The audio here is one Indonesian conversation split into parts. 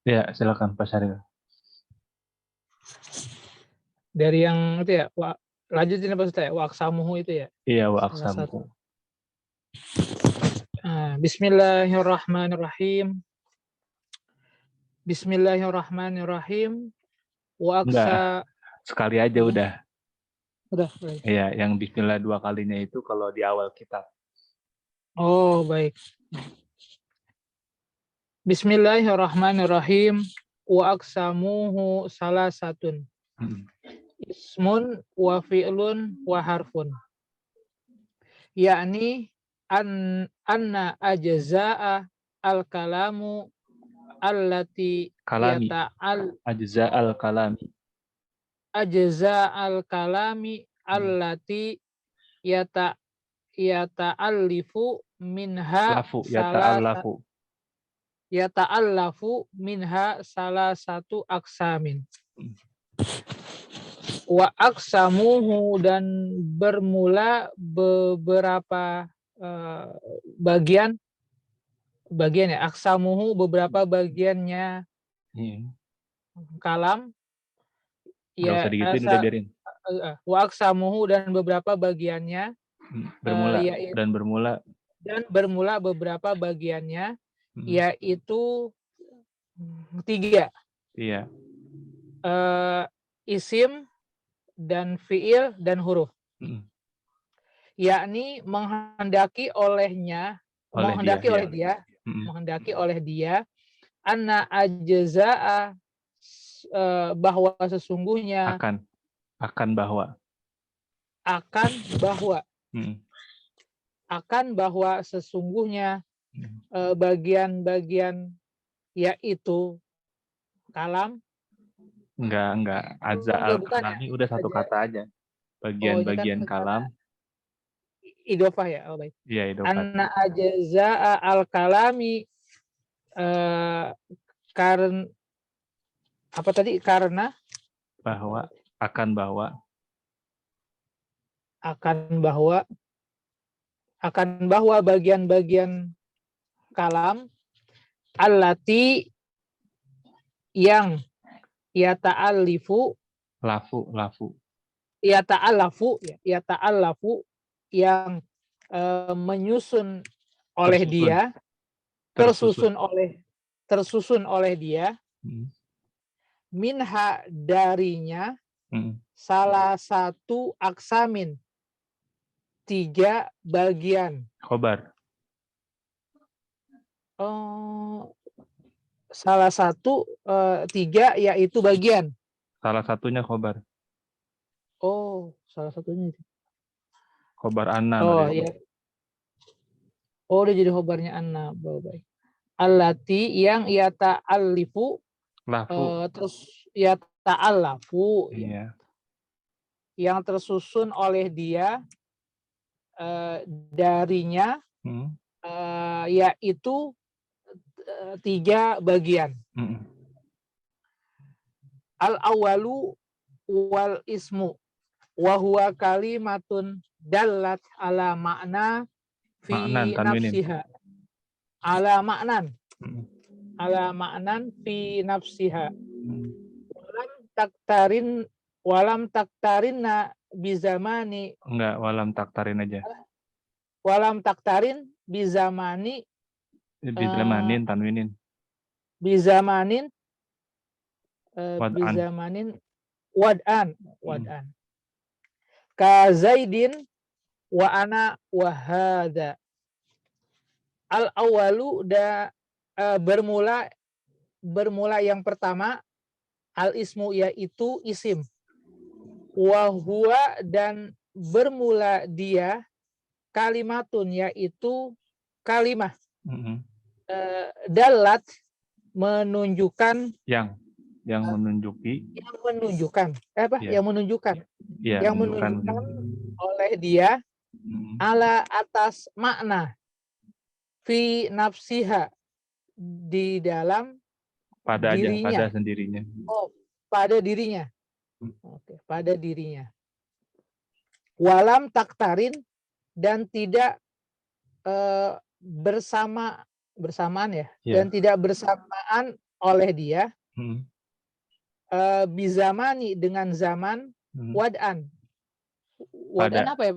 Ya, silakan Pak Syaril. Dari yang itu ya, lanjutin apa Ustaz ya? Wa aqsamuhu itu ya. Iya, wa Salah satu. aqsamuhu. Bismillahirrahmanirrahim. Bismillahirrahmanirrahim. Wa Enggak, aqsa sekali aja udah. Udah, baik. Iya, yang bismillah 2 kalinya itu kalau di awal kitab. Oh, baik. Bismillahirrahmanirrahim. Wa aqsamuhu salasatun. Ismun wa fi'lun wa harfun. Yakni anna ajza'a al-kalamu allati Kalami, ajza al-kalami. Ajza al-kalami allati yata'allifu minha Lafu, yata'allafu. yata'allafu minha salah satu aksamin. Wa aksamuhu, dan bermula beberapa bagian ya, aksamuhu beberapa bagiannya kalam. Nggak usah digituin, udah biarin. Wa aksamuhu, dan beberapa bagiannya bermula dan bermula beberapa bagiannya yaitu 3. Iya. Isim dan fiil dan huruf. Yakni menghendaki oleh dia anna ajza'a, bahwa sesungguhnya akan bahwa sesungguhnya bagian-bagian yaitu kalam. Enggak. Ajza al-kalami udah satu kata aja. Bagian-bagian kalam. Idofah ya. Oh, baik. Iya, idofah. Anna ajza'a al-kalami karena apa tadi? Karena akan bahwa bagian-bagian kalam allati yang yata'allafu yang menyusun oleh dia, tersusun oleh dia, minha darinya, salah satu aksamin, 3 bagian. Khobar. Salah satu 3 yaitu bagian. Salah satunya khobar. Oh, salah satunya itu. Khobar anna. Iya. Oh, udah jadi khobarnya anna. Baik. Allati yang yata'allifu, terus yata'allafu, iya. Yang tersusun oleh dia darinya, yaitu 3 bagian. Al-awalu wal ismu wa huwa kalimatun dallat ala makna fi nafsiha. Ala maknan fi nafsiha. Walam taktarinna bizamani. Enggak, walam taktarin aja. Walam taktarin bizamani. Bizamanin tanwinin. Bizamanin wad'an. Ka Zaidin wa ana wa hadza. Al-awalu bermula yang pertama, al-ismu yaitu isim. Wa huwa, dan bermula dia, kalimatun yaitu kalimah. Dalat, menunjukkan, yang menunjukkan oleh dia ala atas makna fi nafsiha, di dalam dirinya. Pada sendirinya. Pada dirinya. Oke, pada dirinya. Walam taktarin, dan tidak bersama bersamaan ya. Ya. Dan tidak bersamaan oleh dia bizamani dengan zaman wad'an. Wad'an apa ya?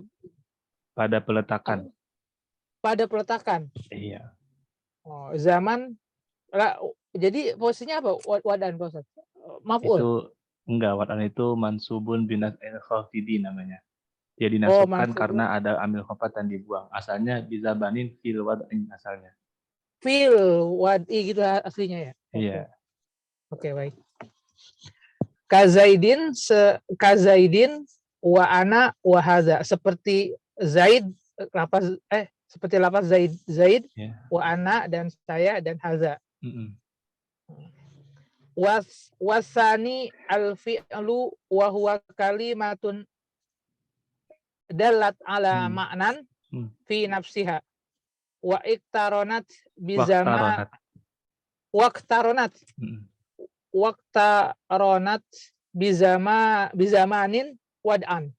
Pada peletakan. Pada peletakan. Iya. Oh, zaman jadi posisinya apa? Wad'an, Pak Ustaz? Maf'ul. Itu enggak, wad'an itu mansubun binas khafidi namanya. Dia dinasabkan karena ada amil khafat dan dibuang. Asalnya bizabanin fil wad'in asalnya. Fil wad'i gitu aslinya ya. Iya. Oke, baik. Kazaidin wa ana wa hadza, seperti Zaid seperti lapas Zaid wa ana dan saya dan hadza. Wasani al-fi'lu wa huwa kalimatun dalat ala ma'nan fi nafsiha wa iktaronat bizama waqtaronat bizamanin wad'an.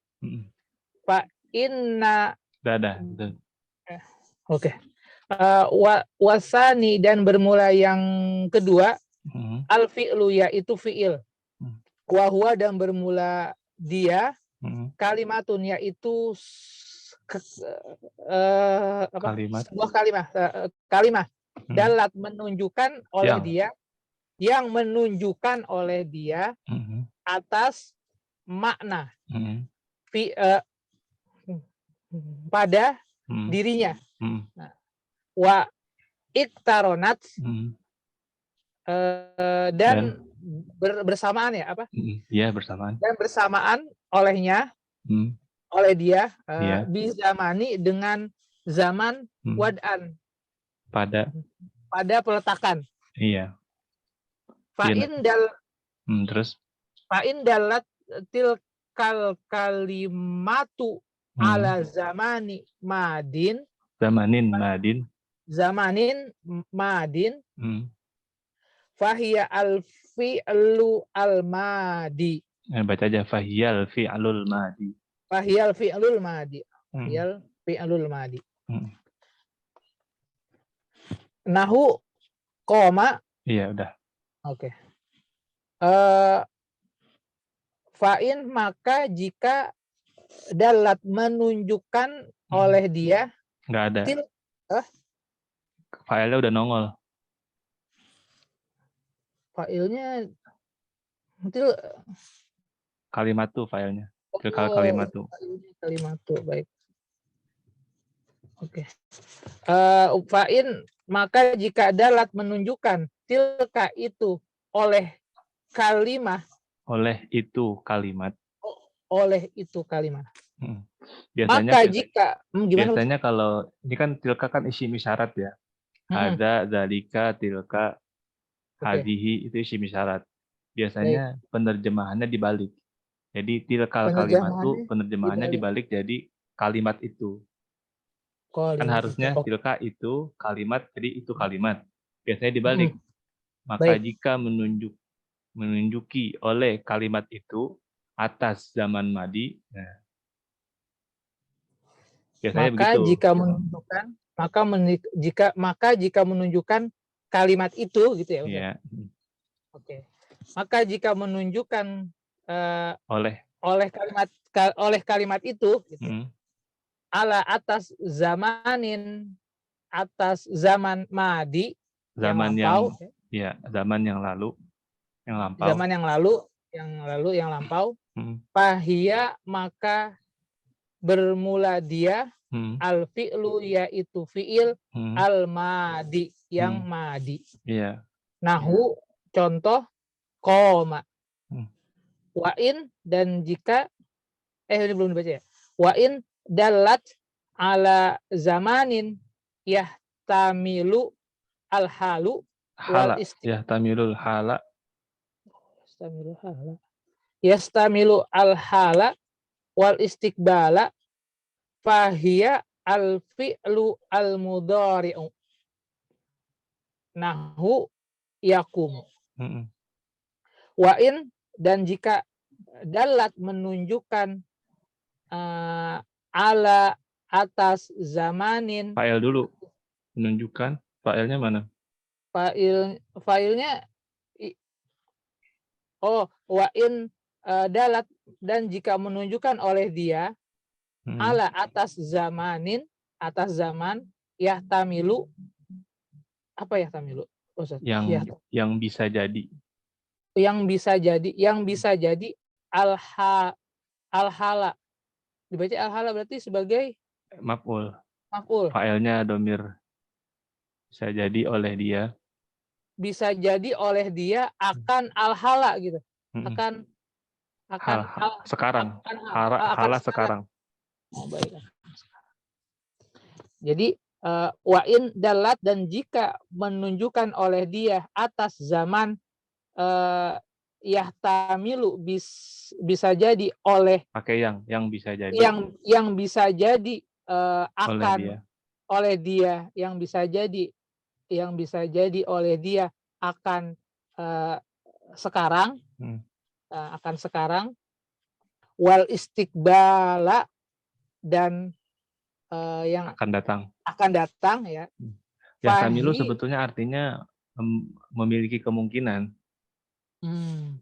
Fa inna Oke. Wasani dan bermula yang kedua al fi'lu yaitu fi'il. Wa huwa dan bermula dia kalimatun yaitu sebuah kalimah dalat menunjukkan oleh dia yang menunjukkan oleh dia atas makna pada dirinya. Wa iktaronat dan bersamaan ya apa? Iya, bersamaan. Dan bersamaan olehnya oleh dia bizamani dengan zaman wad'an pada peletakan. Iya. Terus fa'in dalat tilkal kalimatu ala zamanin madin fahiya al-fi'lu al-madi. Baca aja fahiyal fi'lul madi. Fahiyal fi'lul madi. Fahiyal fi'lul madi. Nahu koma. Iya, udah. Oke. Fa'in maka jika dalat menunjukkan oleh dia. Enggak ada. Filenya udah nongol. Filenya kalimat tuh filenya. Kalimat tuh. Baik. Oke. Fa'in maka jika dalat menunjukkan tilka itu oleh kalimah. Oleh itu kalimat. Biasanya, maka jika biasanya kalau ini kan tilka kan isim isyarat ya. Ada, zalika, tilka, hadihi itu isim isyarat. Biasanya penerjemahannya dibalik. Jadi tilkal kalimat itu penerjemahannya dibalik jadi kalimat itu. Kan harusnya tilka itu kalimat, jadi itu kalimat. Biasanya dibalik. Maka jika menunjuki oleh kalimat itu atas zaman madi, nah, biasanya maka begitu. Jika menunjukkan kalimat itu gitu ya. Iya. Oke. Maka jika menunjukkan oleh kalimat itu gitu, ala atas zaman madi, zaman yang lalu, yang lampau. Zaman yang lampau. Fahia maka bermula dia al-fi'lu yaitu fi'il al-madi yang madi. Iya. Nahu contoh qoma. Wa'in dan jika ini belum dibaca ya. Wa'in dalat ala zamanin yahtamilu al-halu wal yahtamilul hala. Yastamilu al-hala wal istiqbala fahiya al-fi'lu al-mudhari'u. Nahu yakum. Wa in dan jika dalat menunjukkan ala atas zamanin. Fa'il dulu menunjukkan Fa'ilnya mana? Fa'ilnya wa in dalat, dan jika menunjukkan oleh dia ala atas zaman, yahtamilu, apa yahtamilu? Ustaz? Yang bisa jadi. Yang bisa jadi al-hala. Dibaca al-hala berarti sebagai Maf'ul. maf'ul. Fa'ilnya domir. Bisa jadi oleh dia. Bisa jadi oleh dia akan al-hala gitu. Akan sekarang. Hala sekarang. Oh, baik. Jadi wa in dalat, dan jika menunjukkan oleh dia atas zaman yahtamilu, bisa jadi oleh, pakai yang bisa jadi yang bisa jadi akan oleh dia. yang bisa jadi oleh dia akan sekarang, akan sekarang, wal istiqbala, dan yang akan datang ya. Yahtamilu sebetulnya artinya memiliki kemungkinan.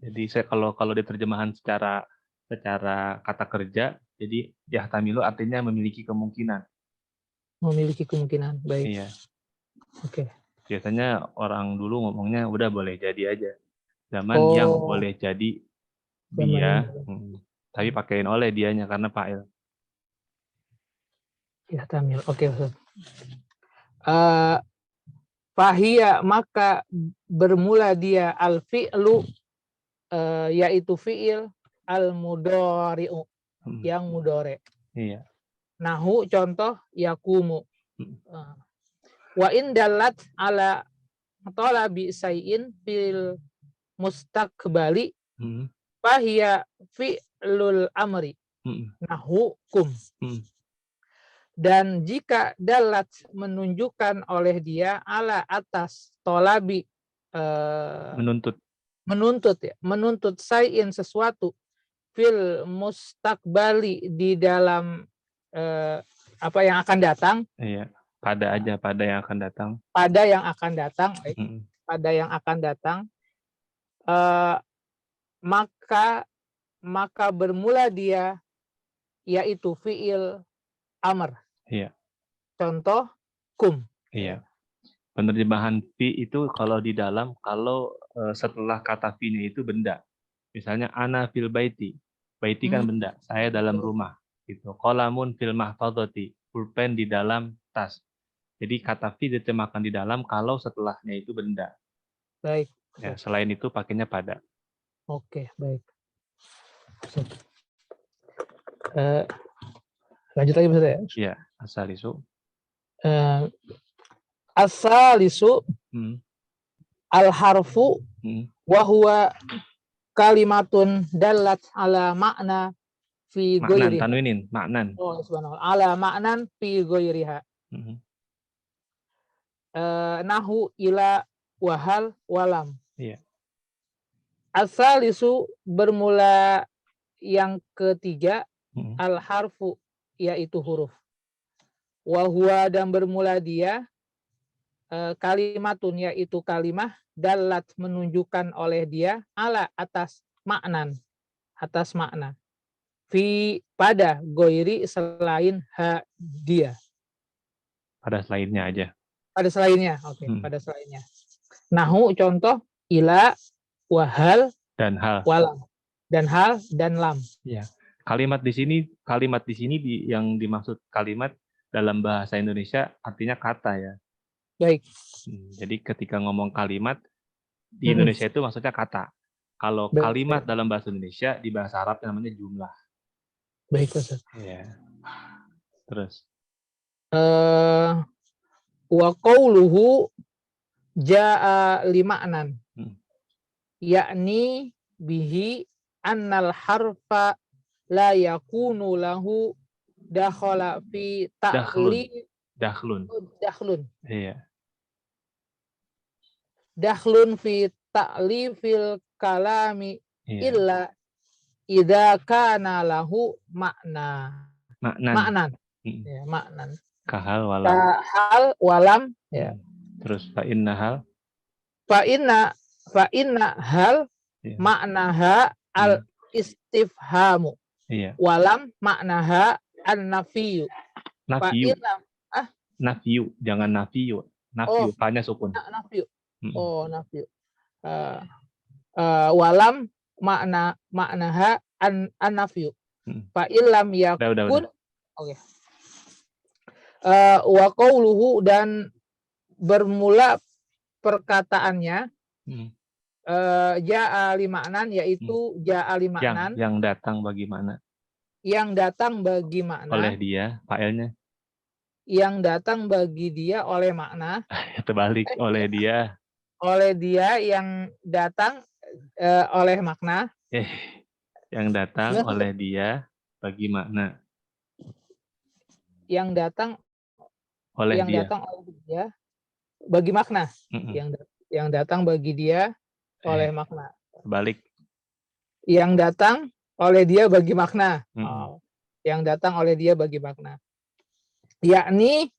Jadi kalau di terjemahan secara kata kerja, jadi yahtamilu artinya memiliki kemungkinan. Memiliki kemungkinan, baik. Iya. Oke. Biasanya orang dulu ngomongnya udah boleh jadi aja. Zaman yang boleh jadi dia, tapi pakaiin oleh dianya karena fa'il. Yahtamil. Oke, Ustaz. Fahia, maka bermula dia al-fi'lu, yaitu fi'il al-mudhari'u, yang mudhari'. Iya. Nahu contoh yakumu. Wa in dalat ala talabi say'in fil mustaqbali, fahia fi'lul amri. Nahu kum. Dan jika dalat menunjukkan oleh dia ala atas tolabi, menuntut sayin sesuatu, fil mustaqbali, di dalam apa yang akan datang. Iya, pada yang akan datang. Pada yang akan datang, pada yang akan datang, maka bermula dia yaitu fiil amr. Iya. Contoh kum. Iya. Penerjemahan fi itu kalau di dalam, kalau setelah kata fi-nya itu benda. Misalnya ana fil baiti. Baiti kan benda, saya dalam rumah gitu. Qalamun fil mahfadhati, pulpen di dalam tas. Jadi kata fi diterjemahkan di dalam kalau setelahnya itu benda. Baik. Ya, selain itu pakainya pada. Oke, baik. Lanjut lagi Ustaz ya? Iya, asalisu. Asalisu al-harfu wa huwa kalimatun dalat ala makna fi ghairiha. Tanwinin, maknan. Oh, subhanallah. Ala maknan fi ghairiha. Nahu ila wahal walam. Iya. Asalisu bermula yang ketiga, al-harfu yaitu huruf. Wa huwa, dan bermula dia kalimatun yaitu kalimah, dalat menunjukkan oleh dia ala atas maknan, atas makna, fi pada goiri selain dia. Pada selainnya aja. Pada selainnya, oke. Pada selainnya. Nahu contoh ila, wahal, dan hal, walam, dan hal dan lam. Ya. Kalimat di sini yang dimaksud kalimat dalam bahasa Indonesia artinya kata ya. Baik. Jadi ketika ngomong kalimat di Indonesia itu maksudnya kata. Kalau kalimat dalam bahasa Indonesia, di bahasa Arab namanya jumlah. Baik, Ustaz. Ya. Terus. Wa qauluhu jaa lima'nan. Yakni bihi annal harfa la yakunu lahu dakhala fi dakhlun. Iya. Dakhlun fi ta'lifil kalami illa idza kana lahu maknan. Ya, maknan. Kahal walam. Kahal walam, ya. Terus fa inna hal. Fa inna hal Ya. maknaha al istifhamu. Iya. Walam maknaha an nafiyu. Fa Nafiyu. inna Nafiyu, jangan nafiyu. Nafiyu, fa-nya sukun. nafiyu. Mm-mm. Nafiyu. Walam maknaha an nafiyu. Fa illam yakun. Oke. Wa qauluhu, dan bermula perkataannya ja'a limaknan, yaitu ja'a limaknan yang datang bagaimana? Yang datang bagi makna. Oleh dia, fa'ilnya. Yang datang bagi dia oleh makna. Terbalik, oleh dia. Oleh dia yang datang oleh makna. Yang datang oleh dia bagi makna. Yang datang oleh dia. Datang oleh dia bagi makna. Yang datang bagi dia oleh makna. Balik. Yang datang oleh dia bagi makna. Yang datang oleh dia bagi makna. Yakni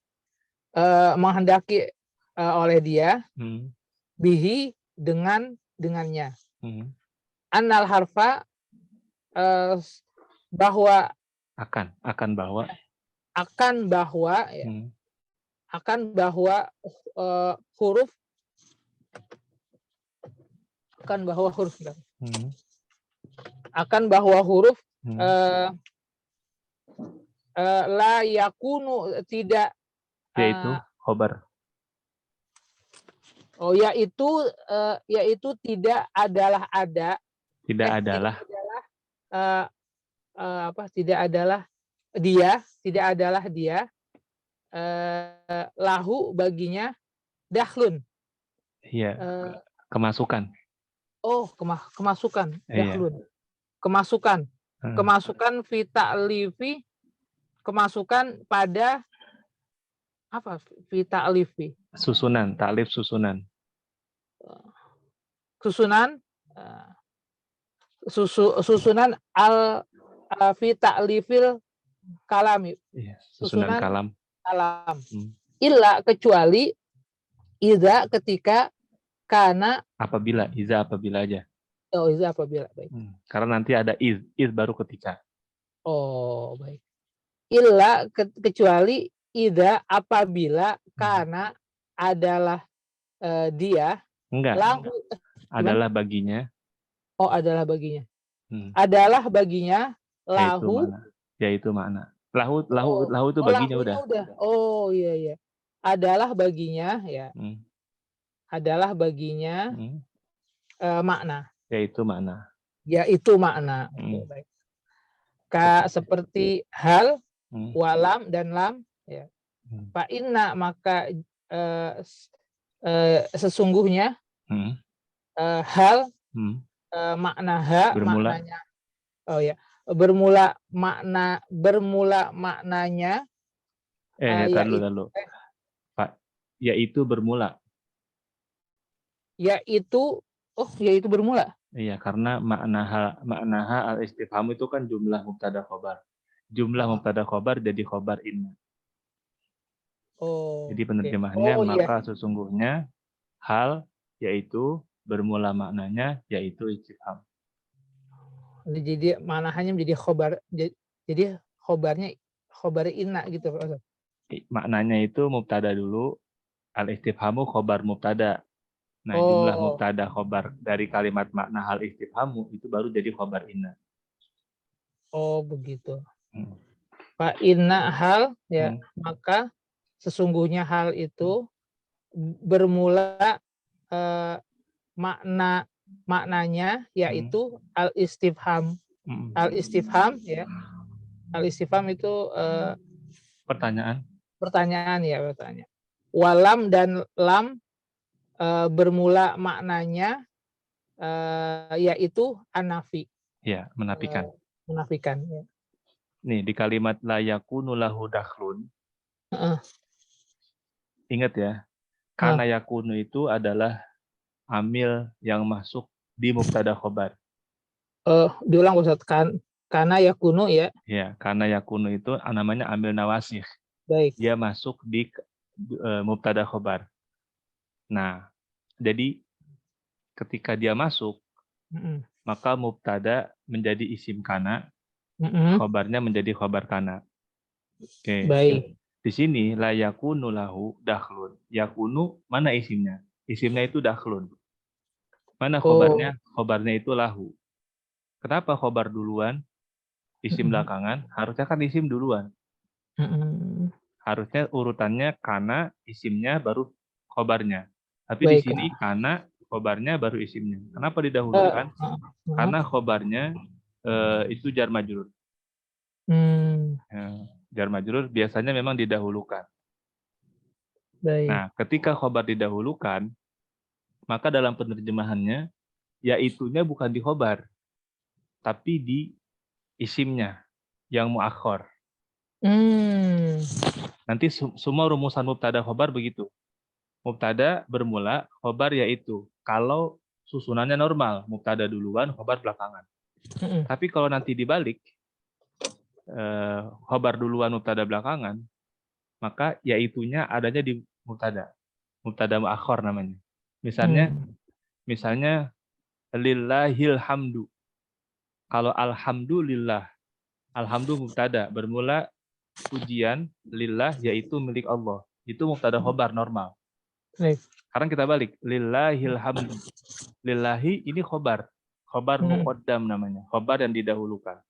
menghendaki oleh dia bihi dengannya. Annal harfa bahwa akan bahwa huruf la yakunu, tidak, yaitu khobar. Yaitu tidak adalah ada. Tidak adalah dia lahu baginya dakhlun. Iya. Kemasukan. Kemasukan. Dakhlun. Kemasukan. Kemasukan fi ta'lifi. Kemasukan pada apa? Fi ta'lifi. Susunan, ta'lif susunan. Susunan fi ta'lifil kalami. Susunan kalam. Illa, kecuali iza, ketika, kana, apabila aja. Iza apabila, baik. Karena nanti ada iz baru ketika. Baik. Illa, kecuali iza apabila kana adalah dia. Enggak. Lahu, adalah baginya. Adalah baginya. Adalah baginya lahu. Yaitu makna. Lahu itu baginya udah. Iya. Adalah baginya, ya. Adalah baginya makna. Yaitu makna. Baik. Seperti hal, walam dan lam, ya. Fa inna, maka sesungguhnya hal maknaha, maknanya. Bermula maknanya. Lalu. Pak, yaitu bermula. Yaitu bermula. Iya, karena maknaha al-istifham itu kan jumlah mubtada khobar. Jumlah mubtada khobar jadi khobar inna. Jadi penerjemahnya maka sesungguhnya hal, yaitu bermula maknanya, yaitu istifham. Jadi maknanya menjadi khobar. Jadi khobarnya khobar inna gitu. Maknanya itu mubtada dulu, al-istifhamu khobar mubtada. Nah, jumlah mubtada khobar dari kalimat makna hal istifhamu itu baru jadi khobar inna. Begitu. Fa inna hal, ya, maka sesungguhnya hal itu bermula maknanya, yaitu al-istifham. Al-istifham, ya. Al-istifham itu pertanyaan. Ya, bertanya. Walam dan lam bermula maknanya yaitu an-nafi. Ya, menafikan. Menafikan, ya. Nih, di kalimat la yakunu lahu dakhlun. Ingat ya, kana yakunu itu adalah amil yang masuk di mubtada khobar. Diulang Ustaz, kana yakunu, ya. Ya, kana yakunu itu namanya amil nawasih. Baik. Dia masuk di mubtada khobar. Nah, jadi ketika dia masuk, maka mubtada menjadi isim kana, khobarnya menjadi khobar kana. Oke. Baik. Di sini la yakunu lahu dakhlun. Yakunu mana isimnya? Isimnya itu dakhlun. Mana khobarnya? Khobarnya itu lahu. Kenapa khobar duluan? Isim belakangan. Harusnya kan isim duluan. Harusnya urutannya kana, isimnya baru khobarnya. Tapi di sini kana, khobarnya baru isimnya. Kenapa didahulukan? Karena khobarnya itu jar majrur. Jar majrur biasanya memang didahulukan. Baik. Nah, ketika khobar didahulukan, maka dalam penerjemahannya, yaitunya bukan di khobar, tapi di isimnya yang muakhor. Nanti semua rumusan mubtada khobar begitu. Mubtada bermula, khobar yaitu. Kalau susunannya normal, mubtada duluan, khobar belakangan. Tapi kalau nanti dibalik, khobar duluan, mubtada belakangan, maka yaitunya adanya di mubtada. Mubtada muakhor namanya. Misalnya lillahil hamdu. Kalau alhamdulillah, alhamdu mubtada bermula pujian lillah yaitu milik Allah. Itu mubtada khobar normal. Sekarang kita balik, lillahil hamdu. Lillahi ini khobar. Khobar muqaddam namanya. Khobar yang didahulukan.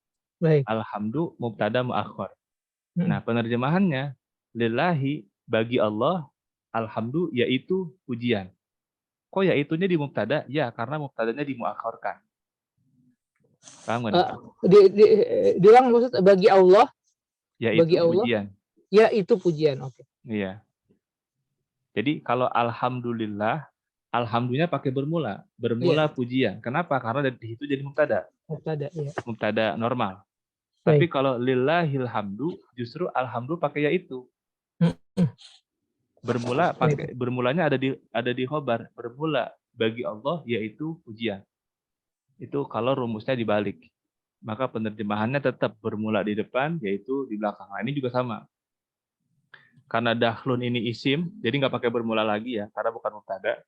Alhamdu mubtada muakhor. Nah, penerjemahannya lillahi bagi Allah, alhamdu yaitu pujian. Kok yaitunya di mubtada? Ya, karena mubtadanya dimuakhorkan. Paham nggak? Bilang maksud bagi Allah, yaitu bagi Allah, pujian. Ya itu pujian, oke. Iya. Jadi kalau alhamdulillah, alhamdulillah pakai bermula. Bermula pujian. Kenapa? Karena dari situ jadi mubtada. Mubtada normal. Tapi kalau lillahil hamdu, justru alhamdu pakai yaitu. Bermulanya ada di khobar. Bermula bagi Allah yaitu pujian. Itu kalau rumusnya dibalik. Maka penerjemahannya tetap bermula di depan yaitu di belakang. Nah, ini juga sama. Karena dahlun ini isim, jadi nggak pakai bermula lagi ya, karena bukan mubtada.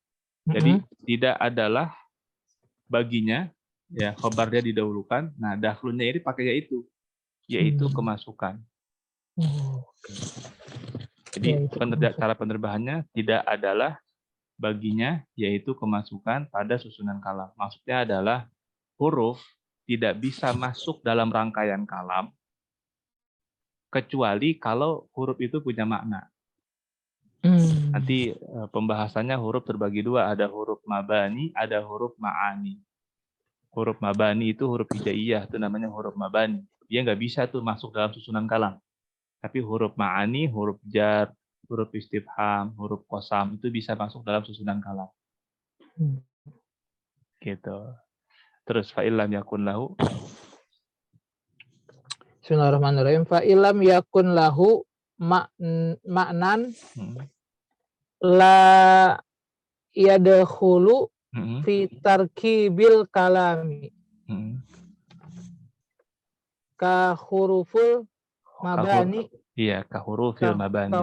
Jadi tidak adalah baginya, ya khobarnya didahulukan. Nah, dahlunnya ini pakai yaitu kemasukan. Jadi cara penerjemahannya tidak adalah baginya, yaitu kemasukan pada susunan kalam. Maksudnya adalah huruf tidak bisa masuk dalam rangkaian kalam, kecuali kalau huruf itu punya makna. Nanti pembahasannya huruf terbagi dua, ada huruf mabani, ada huruf ma'ani. Huruf mabani itu huruf hijaiyah, itu namanya huruf mabani. Dia nggak bisa tuh masuk dalam susunan kalam. Tapi huruf ma'ani, huruf jar, huruf istifham, huruf qasam itu bisa masuk dalam susunan kalam. Gitu. Terus fa'ilam yakun lahu. Bismillahirrahmanirrahim. Fa'ilam yakun lahu maknan la yadkhulu fi tarkibil kalami. Ka huruful mabani. Iya, ka hurufil mabani.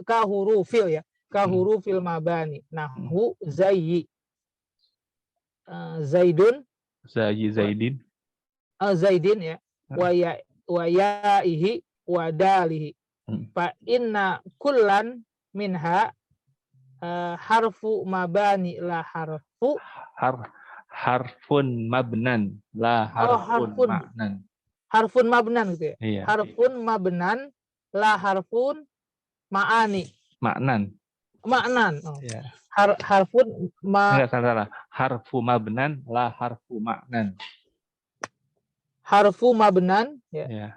Ka hurufil ya. Ka hurufil mabani. Nahu zayyi. Zaidun. Zaidin. Zaidin ya. Wa ya'ihi wa dalihi. Fa inna kullan minha harfu mabani la harfu harfun mabnan la harfun ma'nan. Harfun mabnan gitu ya. Iya. Harfun mabnan la harfun ma'ani. Maknan. Oh. Iya. Harfun Enggak salah. Harfu mabnan la harfu ma'nan. Harfu mabnan ya. Iya.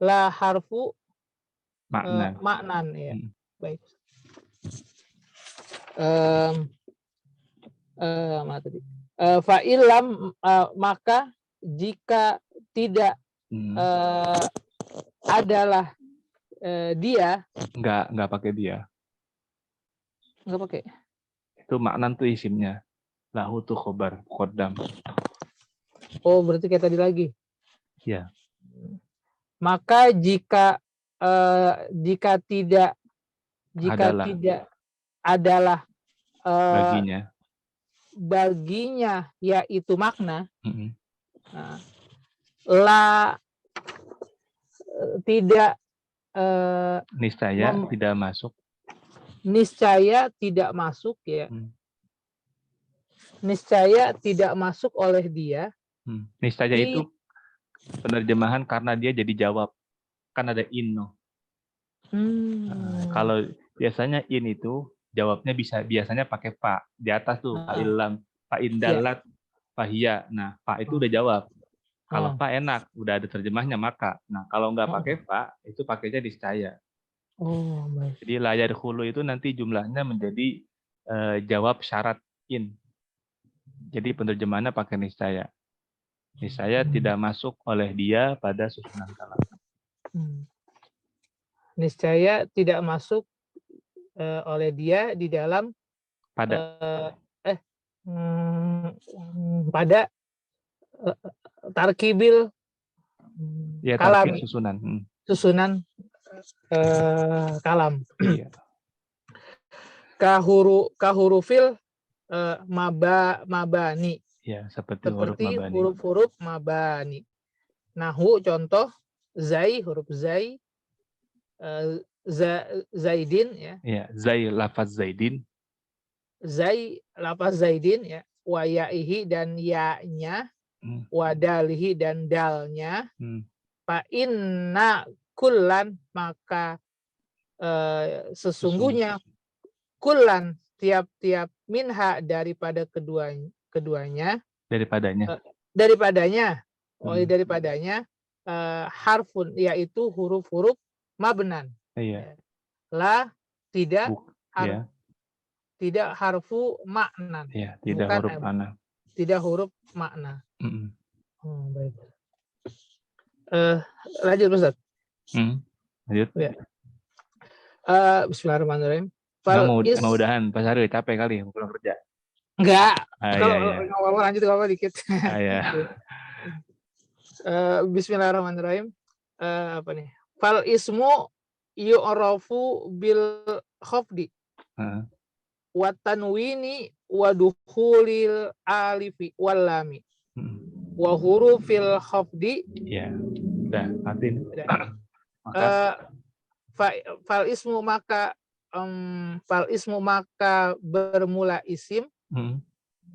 La harfu ma'nan. Ma'nan ya. Baik. Fa'ilam maka jika tidak adalah dia, enggak pakai dia. Enggak pakai. Itu maknan tuh isimnya. Lahu tuh khobar qaddam. Oh, berarti kayak tadi lagi. Iya. Maka jika tidak adalah Baginya. Baginya yaitu makna. Nah, la tidak niscaya tidak masuk. Niscaya tidak masuk ya. Niscaya tidak masuk oleh dia. Niscaya itu penerjemahan karena dia jadi jawab. Kan ada inno. Kalau biasanya in itu jawabnya biasanya pakai fa. Di atas tuh fa ilam, fa indalat, fahia. Nah, fa itu udah jawab. Kalau fa enak, udah ada terjemahnya maka. Nah, kalau nggak pakai fa, itu pakainya niscaya. Baik. Jadi layar hulu itu nanti jumlahnya menjadi jawab syarat in. Jadi penerjemahannya pakai niscaya. Niscaya tidak masuk oleh dia pada susunan kalam. Niscaya tidak masuk oleh dia di dalam pada tarkibil kalam, susunan kalam. Iya. Kahurufil mabani. Ya, seperti huruf-huruf mabani. Nahu contoh zai, huruf zai, zaidin ya. Iya, zai lafaz zaidin. Zai lafaz zaidin ya. Wa yaihi dan ya-nya, wa dalihi dan dalnya. Fa inna kullan maka sesungguhnya kullan tiap-tiap minha daripada keduanya daripadanya harfun yaitu huruf-huruf mabnan. Iya. La tidak tidak harfu maknan. Iya, tidak huruf makna. Tidak huruf makna. Baik. Lanjut Ustaz. Lanjut. Ya. Bismillahirrahmanirrahim. Mudah-mudahan Pak Saril capek kali pulang kerja. Enggak. Kalau lanjut apa dikit. Ya. Bismillahirrahmanirrahim. Apa nih? Fal ismu yu'rafu bil khafdi. Wa tanwini wa dukhulil alifi wal lami. Wa hurufil khafdi. Ya. Udah, matiin. Fal ismu maka bermula isim.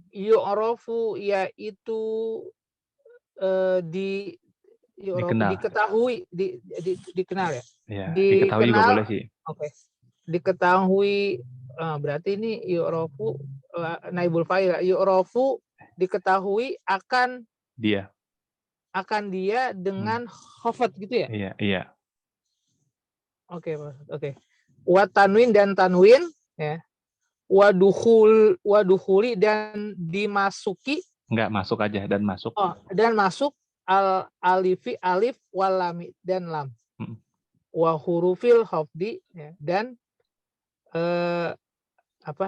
Yu'rafu yaitu diketahui, dikenal ya. Ya, diketahui juga boleh sih. Oke. Diketahui berarti ini yu'rafu naibul fa'il. Yu'rafu diketahui akan dia dengan khafat gitu ya. Iya. Oke. Wa tanwin dan tanwin ya. Wa dukhuli dan dimasuki. Enggak, masuk aja dan masuk. Dan masuk alifi alif wal lam dan lam. Wa hurufil khafdi ya, dan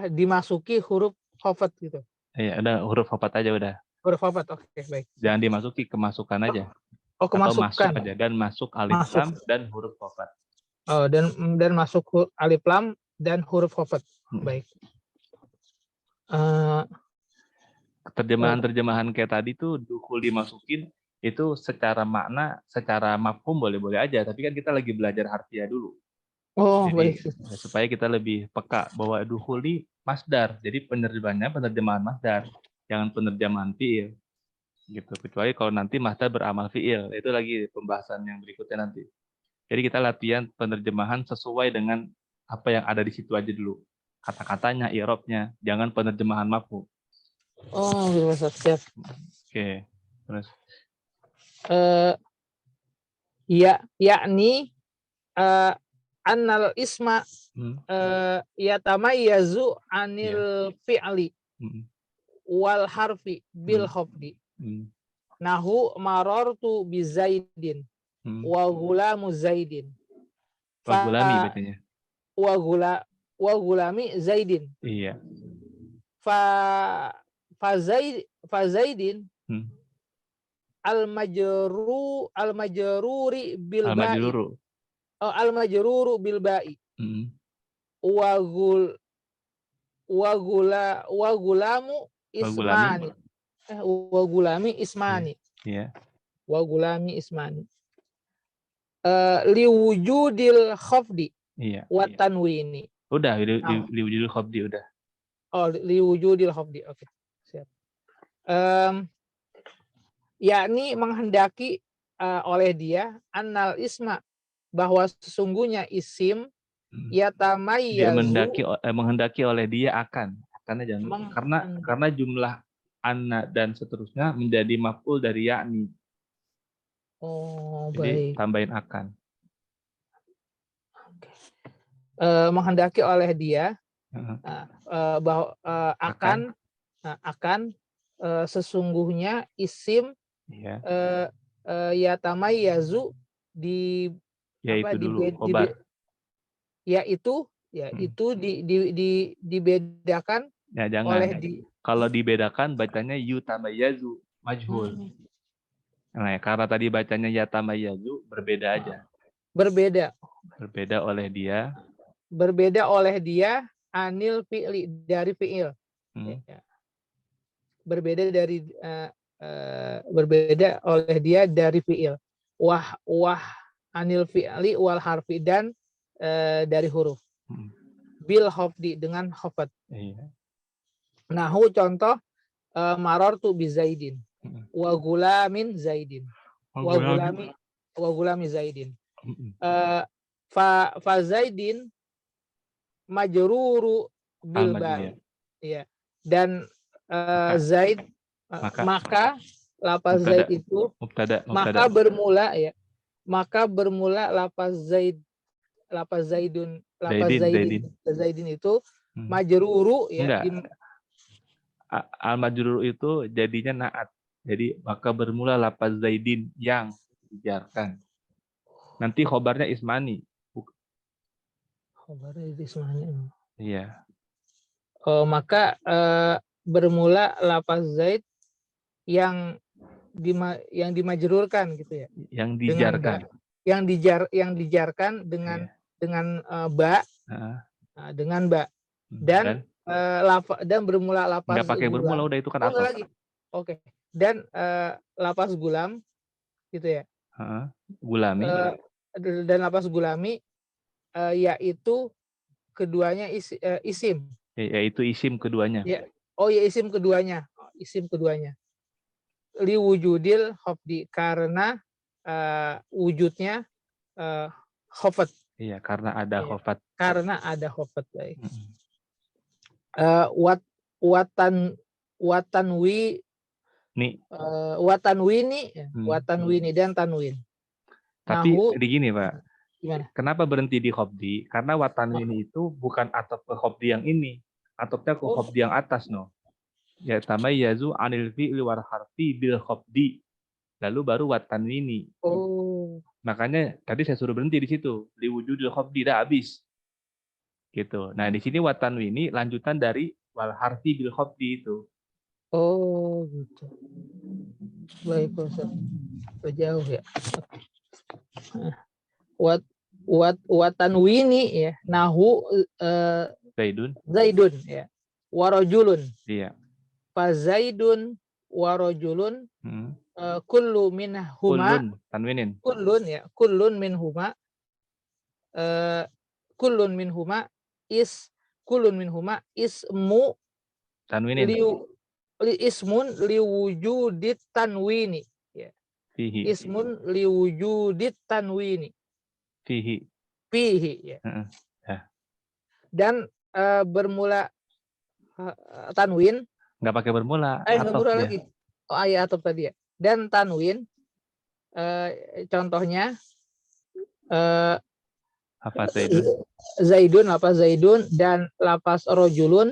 dimasuki huruf khafat gitu. Iya, udah huruf khafat aja udah. Huruf khafat. Oke, baik. Jangan dimasuki, kemasukan aja. Kemasukan. Atau masuk aja dan masuk alif lam dan huruf khafat. Dan masuk alif lam dan huruf khafat. Baik. Terjemahan kayak tadi tuh dukhul dimasukin itu secara makna, secara mafhum boleh-boleh aja, tapi kan kita lagi belajar harfiah dulu. Jadi, baik. Supaya kita lebih peka bahwa dukhuli masdar. Jadi penerjemahan masdar, jangan penerjemahan fiil. Gitu. Kecuali kalau nanti masdar beramal fiil, itu lagi pembahasan yang berikutnya nanti. Jadi kita latihan penerjemahan sesuai dengan apa yang ada di situ aja dulu. Kata-katanya, i'rabnya, jangan penerjemahan mafhum. Siap. Oke. Terus yakni annal isma yatamayyazu anil fi'li wal harfi bil khafdi. Nahu marartu bi Zaidin wa gulamu Zaidin. Wa gulami bacanya. Wa gulami Zaidin. Iya. Fa Zaidin al-majruri bil ba'i. Al-majruru bil ba'i. wa gulamu Wagulami. ismani. Wa gulami ismani. Iya. Wa gulami ismani. Liwujudil khafdi Iya. wa tanwini. Udah, liwujudil khafdi udah. Oh, liwujudil khafdi. Oke. Siap. Yakni menghendaki oleh dia annal isma, bahwa sesungguhnya isim Dia yatamayyazu, menghendaki oleh dia akan. Karena jumlah anna dan seterusnya menjadi maf'ul dari yakni. Oh, Jadi baik. tambahin akan. Menghendaki oleh dia bahwa akan sesungguhnya isim yatamayyazu yaitu dulu khobar. Yaitu dibedakan Ya, jangan. oleh kalau dibedakan bacanya yutamayyazu majhul. Nah, karena tadi bacanya yatamayyazu, berbeda aja. Berbeda oleh dia. Berbeda oleh dia anil fi'li, dari fi'il. Berbeda oleh dia dari fi'il. Wah anil fi'li wal harfi, dan dari huruf. Bil khafdi, dengan khafat. Nahu contoh marartu bi Zaidin wa gulamin Zaidin. Wa gulami Zaidin. Fa Zaidin majruru bil ba. Ya. Dan Zaid maka lafaz Zaid itu maka bermula lafaz Zaidun Zaidin itu majruru ya. Al majrur itu jadinya naat. Jadi maka bermula lafaz Zaidin yang dijarkan. Nanti khobarnya ismani. Khobarnya ismani. Iya. Maka bermula lafaz Zaid yang dimajrurkan gitu ya. Yang dijarkan. Yang dijarkan dengan ba. Dengan ba. Dan bermula lafaz nggak pakai bermula, udah itu kan atau lagi. Oke. Dan lafaz gulam gitu ya. Gulami. Dan lafaz gulami yaitu keduanya isim. Yaitu isim keduanya. Ya. Oh ya, isim keduanya. Isim keduanya. Liwujudil khafdi, karena wujudnya khafat. Iya, karena ada khafat. Karena ada khafat. Baik. Watanwini dan tanwin. Tapi begini Pak, gimana? Kenapa berhenti di khafdi? Karena watanwini itu bukan atop ke khafdi yang ini, atopnya ke khafdi yang atas no. Ya tamayyazu anil fi'li wal harfi bil khafdi. Lalu baru watanwini. Makanya tadi saya suruh berhenti di situ, liwujudil khafdi, dah habis. Gitu. Nah, di sini watanwini lanjutan dari wal harfi bil khafdi itu. Oh, gitu. Baik, Ustaz. Jauh ya. Watanwini ya. Nahu Zaidun ya. Warajulun. Iya. Fa Zaidun warajulun kullu minhuma. Tanwinin. Kullun ya. Kullun minhuma ismu tanwinin. Ismun liwujudit tanwini ya. Fihi. Ismun liwujudit tanwini. Fihi ya. Dan bermula tanwin. Nggak pakai bermula. Bermula lagi. Ayat atop tadi ya. Dan tanwin contohnya apa Zaidun dan lapas rojulun.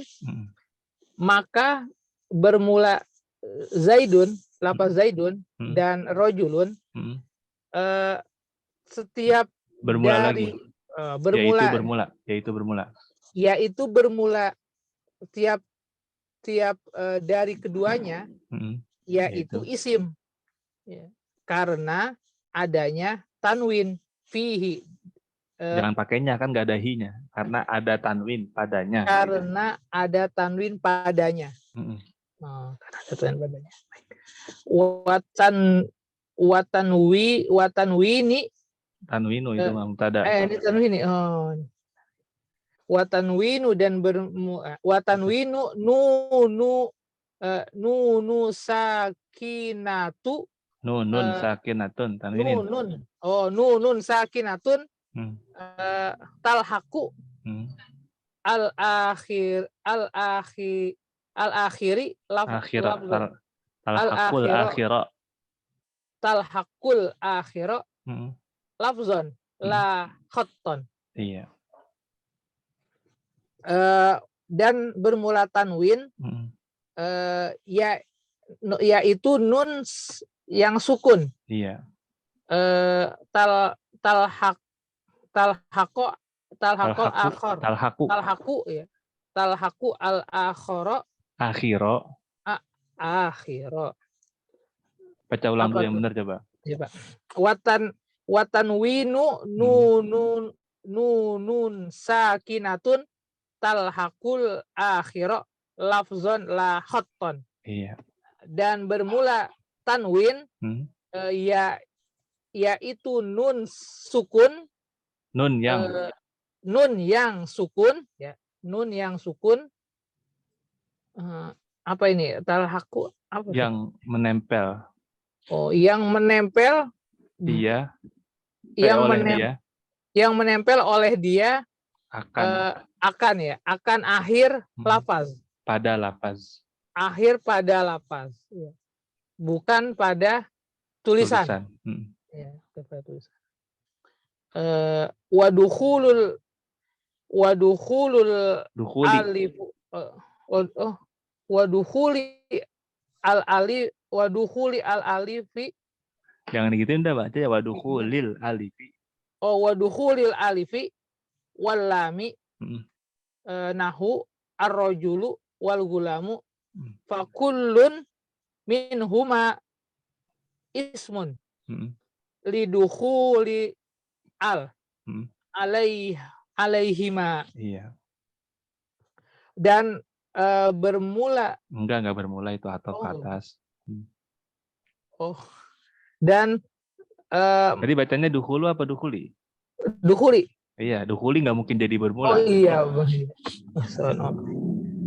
Maka bermula Zaidun, lapas Zaidun dan rojulun setiap bermula dari bermula. Yaitu bermula tiap dari keduanya yaitu isim ya. Karena adanya tanwin fihi Jangan pakainya, kan nggak ada hi-nya. Karena ada tanwin padanya. Karena ada tanwin padanya. Oh, karena ada tanwin padanya. Watanwini. Tanwinu itu mubtada. Ini tanwini. Oh. Watanwinu dan watanwinu nunu sakinatu. Nunun sakinatun, tanwinin. Nunun sakinatun. Talhaku al-akhiri talhaqul akhira lafzon la khatton. Iya. Dan bermula tanwin yaitu nun yang sukun. Iya. Talhaku ya. Talhaku al-akhira akhira. Baca ulang dulu yang benar coba. Ya, Pak. Watanwinu nunun sakinatun talhaqul akhira lafzon la khatton. Iya. Dan bermula tanwin yaitu nun sukun. Nun yang sukun ya. Nun yang sukun. Apa ini? Talhaku apa? Yang menempel. Oh, yang menempel. Iya. Yang menempel oleh dia akan ya, akan akhir lafaz. Pada lafaz. Akhir pada lafaz. Ya. Bukan pada tulisan. Ya, pada tulisan. Wadukhulul alif wadukhuli al alifi. Jangan gitu udah baca ya wadukhulil alifi. Wadukhulil alifi wal lami nahu ar-rajulu wal gulamu fakullun minhuma ismun lidukhuli alaihima. Iya. Dan bermula. Enggak bermula, itu atau ke atas. Dan tadi bacanya dukhulu apa dukhuli? Dukhuli. Iya, dukhuli nggak mungkin jadi bermula. Oh iya,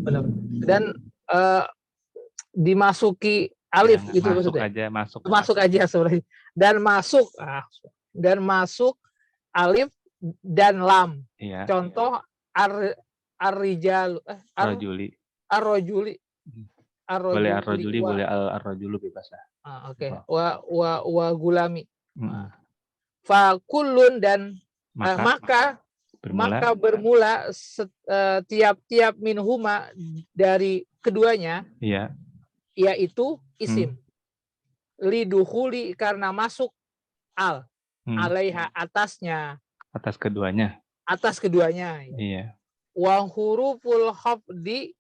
benar. Dan dimasuki alif ya, gitu masuk maksudnya. Masuk aja sebenarnya. Dan masuk alif dan lam. Iya. Contoh ar-rijal ar-rajuli. Boleh ar-rajuli, boleh ar-rajulu bebas lah. Oke. Wa gulami. Fa kullun dan maka bermula tiap-tiap minhuma dari keduanya. Iya. Yaitu isim. Lidukhuli karena masuk alaiha atasnya. Atas keduanya. Iya. Wa huruful khafdi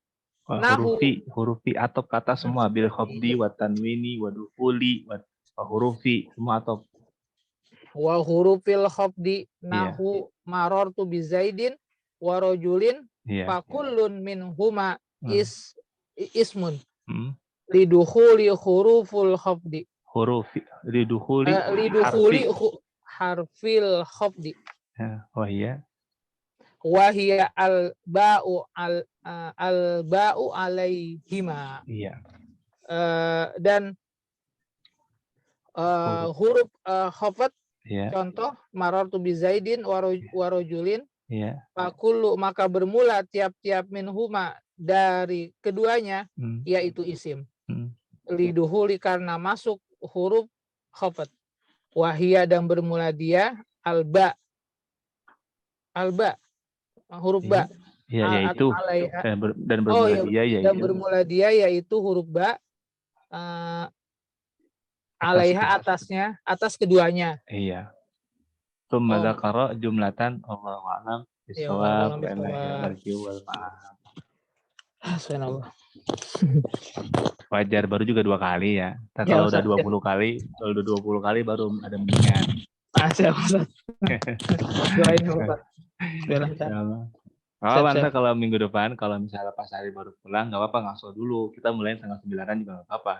hurufi atop kata semua bil khafdi wa tanwini wa dukhuli wa hurufi semua atop. Wa hurufil khafdi nahu marartu bi Zaidin wa rajulin fa kullun minhuma ismun lidukhuli huruful khafdi. Lidukhuli harfil khafdi. Wahia al-ba'u alaihima. Iya. Dan huruf khafat. Contoh marartu bi Zaidin wa rajulin. Fakullu maka bermula tiap-tiap minhuma dari keduanya yaitu isim. Liduhuli karena masuk huruf khafat. Wahia dan bermula dia alba huruf ba. Iya, yaitu dan bermula dia yaitu. Dan bermula dia yaitu huruf ba. Alaiha atasnya, atas keduanya. Iya. Tsumma dzakara jumlatan Allahu a'lam bissawab wa ilahi wal ma'ab. Wajar baru juga 2 kali ya. Kalau udah 20 kali, baru ada mendingan. Siap Ustaz. Doain ya Ustaz. Bismillah. Oh, Anta kalau minggu depan, kalau misalnya pas hari baru pulang, nggak apa-apa ngaso dulu. Kita mulai tanggal 9-an juga nggak apa-apa.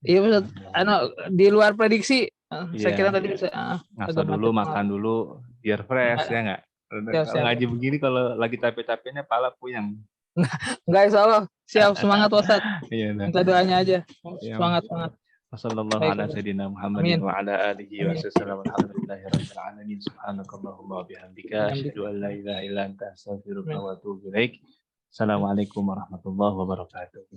Iya Ustaz. Di luar prediksi, saya kira tadi bisa. Ngaso dulu, makan dulu, biar fresh ya nggak? Ngaji begini kalau lagi capek-capeknya pala puyeng. Enggak, insya Allah. Siap, semangat Ustaz. Iya, minta doanya aja. Semangat. Wassallallahu ala sayyidina Muhammadin wa ala alihi wa sallam. Alhamdulillahirabbil alamin. Subhanakallahumma wa bihamdika asyhadu an la ilaha illa anta astaghfiruka wa atubu ilaik. Assalamualaikum warahmatullahi wabarakatuh.